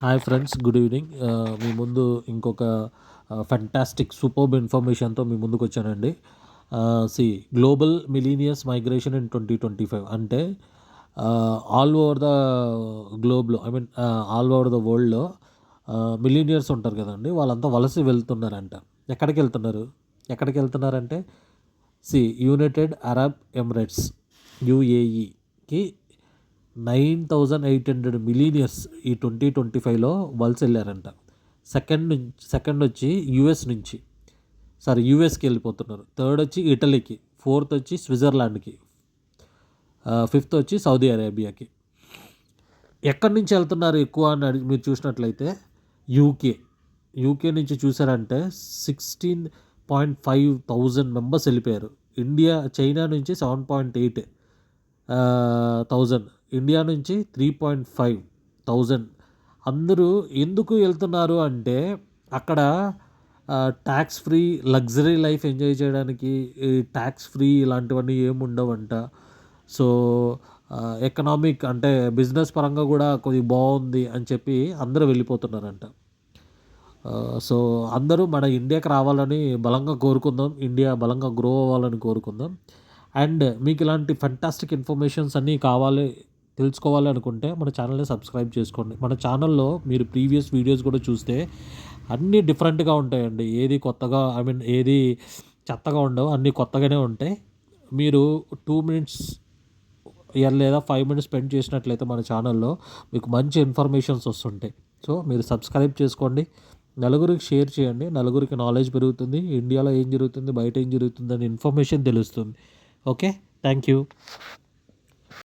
Hi friends, good evening. మీ ముందు ఇంకొక ఫెంటాస్టిక్ సూపర్బ్ ఇన్ఫర్మేషన్తో మీ ముందుకు వచ్చానండి. గ్లోబల్ మిలీనియస్ మైగ్రేషన్ ఇన్ 2025 అంటే ఆల్ ఓవర్ ద గ్లోబ్లో, ఆల్ ఓవర్ ద వరల్డ్లో మిలీనియర్స్ ఉంటారు కదండి, వాళ్ళంతా వలస వెళ్తున్నారంట. ఎక్కడికి వెళ్తున్నారంటే యునైటెడ్ అరబ్ ఎమిరేట్స్, యుఏఈకి 9,800 మిలీనియర్స్ ఈ 2025లో వలస వెళ్ళారంట. సెకండ్ వచ్చి యూఎస్కి వెళ్ళిపోతున్నారు. థర్డ్ వచ్చి ఇటలీకి, ఫోర్త్ వచ్చి స్విట్జర్లాండ్కి, ఫిఫ్త్ వచ్చి సౌదీ అరేబియాకి. ఎక్కడి నుంచి వెళ్తున్నారు ఎక్కువ అని మీరు చూసినట్లయితే యూకే నుంచి చూసారంటే 16,500 మెంబర్స్ వెళ్ళిపోయారు. చైనా నుంచి 7,800, ఇండియా నుంచి 3,500. అందరూ ఎందుకు వెళ్తున్నారు అంటే అక్కడ tax free luxury life enjoy చేయడానికి. ట్యాక్స్ ఫ్రీ ఇలాంటివన్నీ ఏమి ఉండవంట. సో ఎకనామిక్ అంటే బిజినెస్ పరంగా కూడా కొద్దిగా బాగుంది అని చెప్పి అందరూ వెళ్ళిపోతున్నారంట. సో అందరూ మన ఇండియాకి రావాలని బలంగా కోరుకుందాం, ఇండియా బలంగా గ్రో అవ్వాలని కోరుకుందాం. అండ్ మీకు ఇలాంటి ఫెంటాస్టిక్ ఇన్ఫర్మేషన్స్ అన్నీ తెలుసుకోవాలి అనుకుంటే మన ఛానల్ని సబ్స్క్రైబ్ చేసుకోండి. మన ఛానల్లో మీరు ప్రీవియస్ వీడియోస్ కూడా చూస్తే అన్నీ డిఫరెంట్గా ఉంటాయండి. ఏది కొత్తగా ఏది చెత్తగా ఉండవు, అన్నీ కొత్తగానే ఉంటాయి. మీరు 2 మినిట్స్ లేదా 5 మినిట్స్ స్పెండ్ చేసినట్లయితే మన ఛానల్లో మీకు మంచి ఇన్ఫర్మేషన్స్ వస్తుంటాయి. సో మీరు సబ్స్క్రైబ్ చేసుకోండి, నలుగురికి షేర్ చేయండి. నలుగురికి నాలెడ్జ్ పెరుగుతుంది, ఇండియాలో ఏం జరుగుతుంది, బయట ఏం జరుగుతుంది అనే ఇన్ఫర్మేషన్ తెలుస్తుంది. Okay, thank you.